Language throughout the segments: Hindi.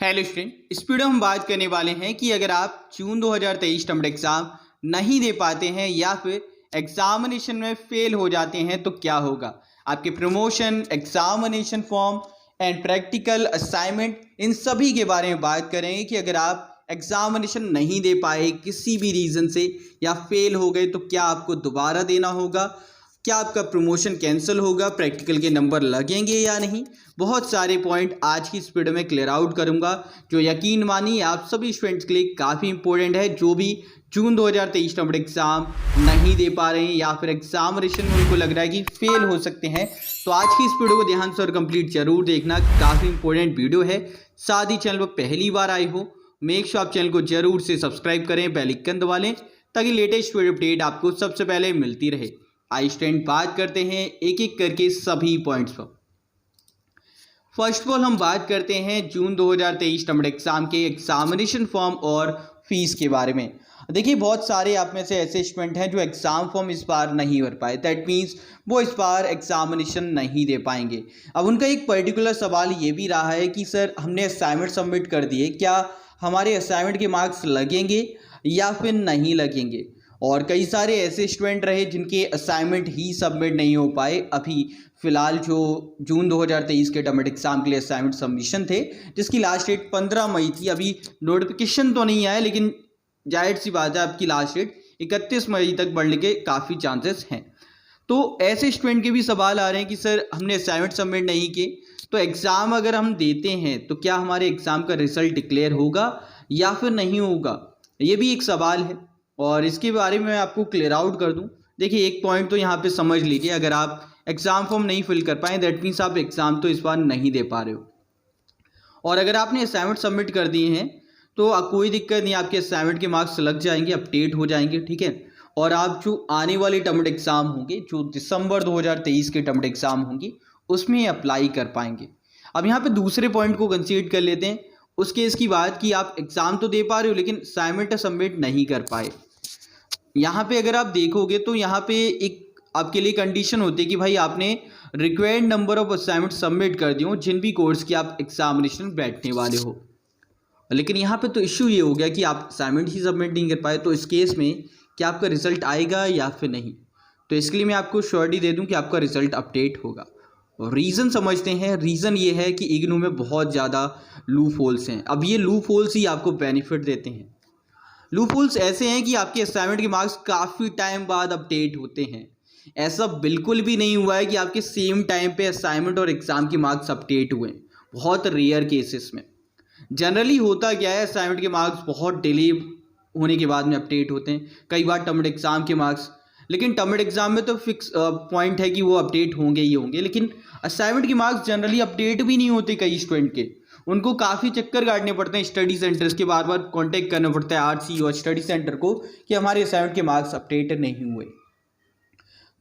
हेलो स्टूडेंट, इस वीडियो में हम बात करने वाले हैं कि अगर आप जून 2023 टर्म एग्जाम नहीं दे पाते हैं या फिर एग्जामिनेशन में फेल हो जाते हैं तो क्या होगा। आपके promotion, examination form and practical assignment, इन सभी के बारे में बात करेंगे कि अगर आप एग्जामिनेशन नहीं दे पाए किसी भी रीज़न से या फेल हो गए तो क्या आपको दोबारा देना होगा, क्या आपका प्रमोशन कैंसिल होगा, प्रैक्टिकल के नंबर लगेंगे या नहीं। बहुत सारे पॉइंट आज की इस वीडियो में क्लियर आउट करूंगा जो यकीन मानिए आप सभी स्टूडेंट्स के लिए काफ़ी इंपॉर्टेंट है जो भी जून 2023 टर्म एग्जाम नहीं दे पा रहे हैं या फिर एग्जामिनेशन में उनको लग रहा है कि फेल हो सकते हैं। तो आज की इस वीडियो को ध्यान से और कंप्लीट जरूर देखना, काफ़ी इंपॉर्टेंट वीडियो है। साथ ही चैनल पर पहली बार आए हो मेक श्योर आप चैनल को जरूर से सब्सक्राइब करें, बेल आइकन दबा लें ताकि लेटेस्ट वीडियो अपडेट आपको सबसे पहले मिलती रहे। आई स्टूडेंट बात करते हैं एक एक करके सभी पॉइंट्स पर। फर्स्ट ऑफ ऑल हम बात करते हैं जून 2023 टर्म एग्जाम के एग्जामिनेशन फॉर्म और फीस के बारे में। देखिए बहुत सारे आप में से ऐसे स्टूडेंट हैं जो एग्ज़ाम फॉर्म इस बार नहीं भर पाए, दैट मीन्स वो इस बार एग्जामिनेशन नहीं दे पाएंगे। अब उनका एक पर्टिकुलर सवाल ये भी रहा है कि सर हमने असाइनमेंट सबमिट कर दिए, क्या हमारे असाइनमेंट के मार्क्स लगेंगे या फिर नहीं लगेंगे। और कई सारे ऐसे स्टूडेंट रहे जिनके असाइनमेंट ही सबमिट नहीं हो पाए। अभी फिलहाल जो जून 2023 के टर्म एग्जाम के लिए असाइनमेंट सबमिशन थे जिसकी लास्ट डेट 15 मई थी, अभी नोटिफिकेशन तो नहीं आया लेकिन जाहिर सी बात है आपकी लास्ट डेट 31 मई तक बढ़ने के काफ़ी चांसेस हैं। तो ऐसे स्टूडेंट के भी सवाल आ रहे हैं कि सर हमने असाइनमेंट सबमिट नहीं किए तो एग्ज़ाम अगर हम देते हैं तो क्या हमारे एग्ज़ाम का रिजल्ट डिक्लेयर होगा या फिर नहीं होगा, ये भी एक सवाल है और इसके बारे में मैं आपको क्लियर आउट कर दूं। देखिए एक पॉइंट तो यहाँ पे समझ लीजिए, अगर आप एग्ज़ाम फॉर्म नहीं फिल कर पाए दैट मीन्स आप एग्ज़ाम तो इस बार नहीं दे पा रहे हो। और अगर आपने असाइनमेंट सबमिट कर दिए हैं तो कोई दिक्कत नहीं, आपके असाइनमेंट के मार्क्स लग जाएंगे, अपडेट हो जाएंगे, ठीक है। और आप जो आने वाले टर्म एग्ज़ाम होंगे जो दिसंबर 2023 के टर्म एग्ज़ाम होंगे उसमें अप्लाई कर पाएंगे। अब यहाँ पे दूसरे पॉइंट को कंसीडर कर लेते हैं, उस केस की बात कि आप एग्ज़ाम तो दे पा रहे हो लेकिन असाइनमेंट सबमिट नहीं कर पाए। यहाँ पे अगर आप देखोगे तो यहाँ पे एक आपके लिए कंडीशन होती है कि भाई आपने required number of assignment submit कर दिए हो जिन भी कोर्स की आप एग्जामिनेशन बैठने वाले हो। लेकिन यहाँ पे तो इश्यू ये हो गया कि आप असाइनमेंट ही सबमिट नहीं कर पाए, तो इस केस में क्या आपका रिजल्ट आएगा या फिर नहीं। तो इसके लिए मैं आपको श्योरिटी दे दूँ कि आपका रिजल्ट अपडेट होगा। रीज़न समझते हैं, रीज़न ये है कि इग्नू में बहुत ज़्यादा लूप होल्स हैं। अब ये लूप होल्स ही आपको बेनिफिट देते हैं। लूप होल्स ऐसे हैं कि आपके असाइनमेंट के मार्क्स काफ़ी टाइम बाद अपडेट होते हैं। ऐसा बिल्कुल भी नहीं हुआ है कि आपके सेम टाइम पे असाइनमेंट और एग्ज़ाम के मार्क्स अपडेट हुए हैं, बहुत रेयर केसेस में। जनरली होता क्या है, असाइनमेंट के मार्क्स बहुत डिले होने के बाद में अपडेट होते हैं, कई बार टर्म एग्ज़ाम के मार्क्स। लेकिन टर्म एग्ज़ाम में तो फिक्स पॉइंट है कि वो अपडेट होंगे ही होंगे, लेकिन असाइनमेंट के मार्क्स जनरली अपडेट भी नहीं होते। कई स्टूडेंट के उनको काफ़ी चक्कर काटने पड़ते हैं, स्टडी सेंटर्स के बार बार कांटेक्ट करना पड़ता है आरसी और स्टडी सेंटर को कि हमारे असाइनमेंट के मार्क्स अपडेट नहीं हुए।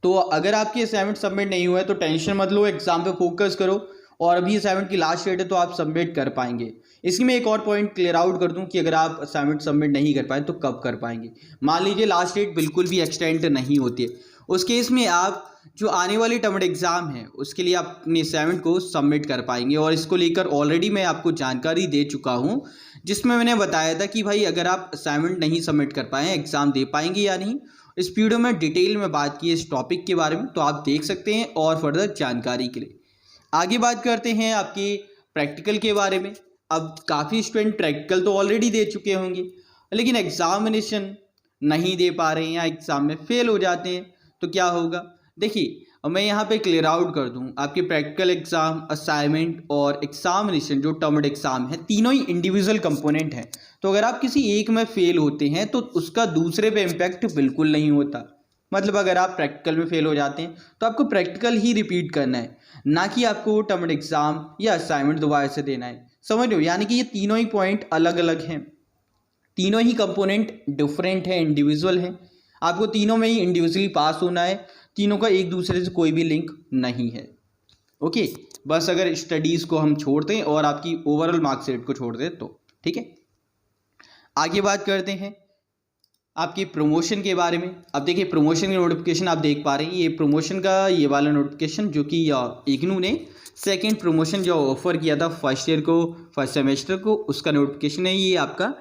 तो अगर आपके असाइनमेंट सबमिट नहीं हुआ है तो टेंशन मत लो, एग्जाम पे फोकस करो और अभी असाइनमेंट की लास्ट डेट है तो आप सबमिट कर पाएंगे। इसकी मैं एक और पॉइंट क्लियर आउट कर दूं कि अगर आप असाइनमेंट सबमिट नहीं कर पाए तो कब कर पाएंगे। मान लीजिए लास्ट डेट बिल्कुल भी एक्सटेंड नहीं होती है, उस केस में आप जो आने वाली टर्म एग्ज़ाम है उसके लिए आप अपने असाइनमेंट को सबमिट कर पाएंगे। और इसको लेकर ऑलरेडी मैं आपको जानकारी दे चुका हूँ जिसमें मैंने बताया था कि भाई अगर आप असाइनमेंट नहीं सबमिट कर पाए एग्ज़ाम दे पाएंगे या नहीं। इस वीडियो में डिटेल में बात की है इस टॉपिक के बारे में, तो आप देख सकते हैं और फर्दर जानकारी के लिए। आगे बात करते हैं आपके प्रैक्टिकल के बारे में। अब काफ़ी स्टूडेंट प्रैक्टिकल तो ऑलरेडी दे चुके होंगे लेकिन एग्जामिनेशन नहीं दे पा रहे हैं या एग्ज़ाम में फेल हो जाते हैं तो क्या होगा। देखिए अब मैं यहाँ पे क्लियर आउट कर दूँ, आपके प्रैक्टिकल एग्ज़ाम, असाइनमेंट और एग्जामिनेशन जो टर्म एग्ज़ाम है तीनों ही इंडिविजुअल कंपोनेंट हैं। तो अगर आप किसी एक में फेल होते हैं तो उसका दूसरे पे इम्पैक्ट बिल्कुल नहीं होता। मतलब अगर आप प्रैक्टिकल में फेल हो जाते हैं तो आपको प्रैक्टिकल ही रिपीट करना है, ना कि आपको टर्म एग्ज़ाम या असाइनमेंट दोबारा से देना है। समझ लो, यानी कि ये तीनों ही पॉइंट अलग अलग हैं, तीनों ही कंपोनेंट डिफरेंट हैं, इंडिविजुअल हैं। आपको तीनों में ही इंडिविजुअली पास होना है, तीनों का एक दूसरे से कोई भी लिंक नहीं है। ओके, बस अगर स्टडीज़ को हम छोड़ दें और आपकी ओवरऑल मार्क्स रेट को छोड़ दें तो ठीक है। आगे बात करते हैं आपकी प्रमोशन के बारे में। अब देखिए प्रमोशन की नोटिफिकेशन आप देख पा रहे हैं, ये प्रमोशन का ये वाला नोटिफिकेशन जो कि इग्नू ने सेकंड प्रमोशन जो ऑफर किया था फर्स्ट ईयर को, फर्स्ट सेमेस्टर को, उसका नोटिफिकेशन है। ये आपका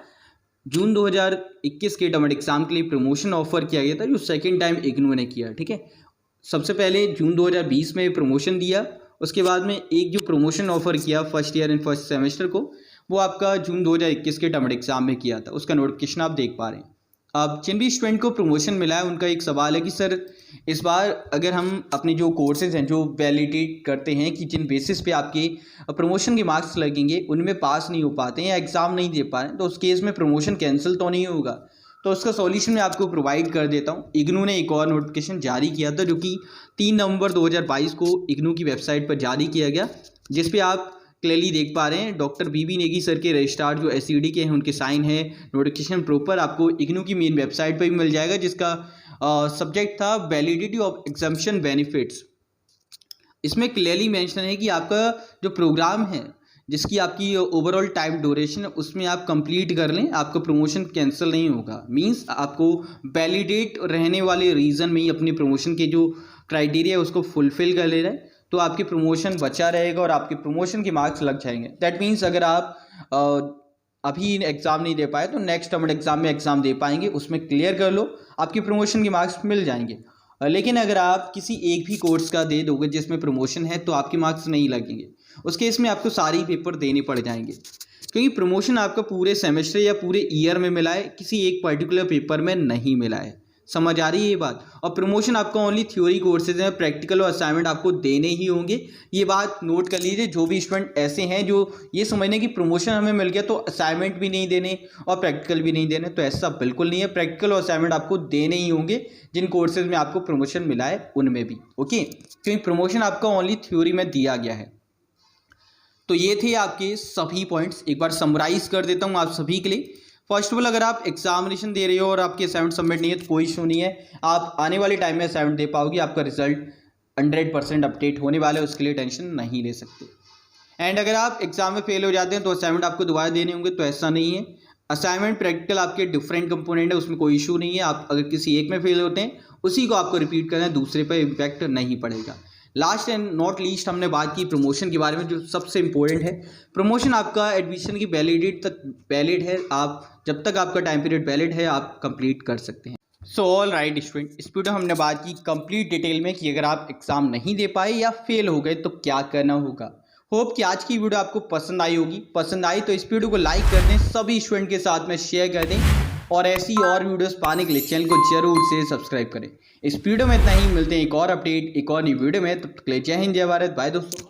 जून 2021 के टर्म एग्जाम के लिए प्रमोशन ऑफर किया गया था, जो सेकंड टाइम इग्नू ने किया। ठीक है, सबसे पहले जून 2020 में प्रमोशन दिया, उसके बाद में एक जो प्रमोशन ऑफर किया first year and first semester को, वो आपका जून 2021 के टर्म एग्जाम में किया था। उसका नोटिफिकेशन आप देख पा रहे हैं। अब जिन भी स्टूडेंट को प्रमोशन मिला है उनका एक सवाल है कि सर इस बार अगर हम अपने जो कोर्सेज हैं जो वैलिडेट करते हैं कि जिन बेसिस पे आपके प्रमोशन के मार्क्स लगेंगे उनमें पास नहीं हो पाते हैं या एग्ज़ाम नहीं दे पा रहे हैं, तो उस केस में प्रमोशन कैंसिल तो नहीं होगा। तो उसका सॉल्यूशन मैं आपको प्रोवाइड कर देता हूँ। इग्नू ने एक और नोटिफिकेशन जारी किया था जो कि 3 नवंबर 2022 को इग्नू की वेबसाइट पर जारी किया गया, जिस पे आप क्लियरली देख पा रहे हैं डॉक्टर बीबी नेगी सर के रजिस्ट्रार जो एसईडी के हैं उनके साइन है। नोटिफिकेशन प्रॉपर आपको इग्नू की मेन वेबसाइट पर भी मिल जाएगा, जिसका सब्जेक्ट था वैलिडिटी ऑफ एग्जम्पशन बेनिफिट्स। इसमें क्लियरली मेंशन है कि आपका जो प्रोग्राम है जिसकी आपकी ओवरऑल टाइम ड्यूरेशन है उसमें आप कंप्लीट कर लें, आपका प्रमोशन कैंसिल नहीं होगा। मींस आपको वैलिडेट रहने वाले रीज़न में ही अपनी प्रमोशन के जो क्राइटेरिया है उसको फुलफिल कर ले रहे हैं, तो आपकी प्रमोशन बचा रहेगा और आपके प्रमोशन के मार्क्स लग जाएंगे। दैट मीन्स अगर आप अभी एग्ज़ाम नहीं दे पाए तो नेक्स्ट टर्म एग्ज़ाम में एग्ज़ाम दे पाएंगे, उसमें क्लियर कर लो, आपके प्रमोशन के मार्क्स मिल जाएंगे। लेकिन अगर आप किसी एक भी कोर्स का दे दोगे जिसमें प्रमोशन है तो आपके मार्क्स नहीं लगेंगे, उस केस में आपको सारे पेपर देने पड़ जाएंगे, क्योंकि प्रमोशन आपका पूरे सेमेस्टर या पूरे ईयर में मिला है, किसी एक पर्टिकुलर पेपर में नहीं मिला है। समझ आ रही है ये बात? और प्रमोशन आपका ओनली थ्योरी कोर्सेज हैं, प्रैक्टिकल और असाइनमेंट आपको देने ही होंगे। ये बात नोट कर लीजिए। जो भी स्टूडेंट ऐसे हैं जो ये समझने कि प्रमोशन हमें मिल गया तो असाइनमेंट भी नहीं देने और प्रैक्टिकल भी नहीं देने, तो ऐसा बिल्कुल नहीं है। प्रैक्टिकल और असाइनमेंट आपको देने ही होंगे जिन कोर्सेज में आपको प्रमोशन मिला है उनमें भी, ओके, क्योंकि प्रमोशन आपका ओनली थ्योरी में दिया गया है। तो ये थे आपके सभी पॉइंट्स, एक बार समराइज कर देता हूँ आप सभी के लिए। फर्स्ट ऑफ ऑल, अगर आप एग्जामिनेशन दे रहे हो और आपके असाइनमेंट सबमिट नहीं है तो कोई इशू नहीं है, आप आने वाले टाइम में असाइनमेंट दे पाओगे, आपका रिजल्ट 100% अपडेट होने वाला है, उसके लिए टेंशन नहीं ले सकते। एंड अगर आप एग्जाम में फेल हो जाते हैं तो असाइनमेंट आपको दोबारा देने होंगे, तो ऐसा नहीं है। असाइनमेंट प्रैक्टिकल आपके डिफरेंट कंपोनेंट है, उसमें कोई इशू नहीं है। आप अगर किसी एक में फेल होते हैं उसी को आपको रिपीट करना है, दूसरे पर इम्पैक्ट नहीं पड़ेगा। लास्ट एंड नॉट लीस्ट हमने बात की प्रमोशन के बारे में, जो सबसे इंपॉर्टेंट है। प्रमोशन आपका एडमिशन की वैलिडिटी तक वैलिड है, आप जब तक आपका टाइम पीरियड वैलिड है आप कंप्लीट कर सकते हैं। सो ऑल राइट स्टूडेंट, इस वीडियो हमने बात की कंप्लीट डिटेल में कि अगर आप एग्जाम नहीं दे पाए या फेल हो गए तो क्या करना होगा। होप कि आज की वीडियो आपको पसंद आई होगी। पसंद आई तो इस वीडियो को लाइक कर दें, सभी स्टूडेंट के साथ में शेयर कर दें, और ऐसी और वीडियोस पाने के लिए चैनल को जरूर से सब्सक्राइब करें। इस वीडियो में इतना ही, मिलते हैं एक और अपडेट एक और नई वीडियो में। तब तक के लिए जय हिंद, जय भारत, बाय दोस्तों।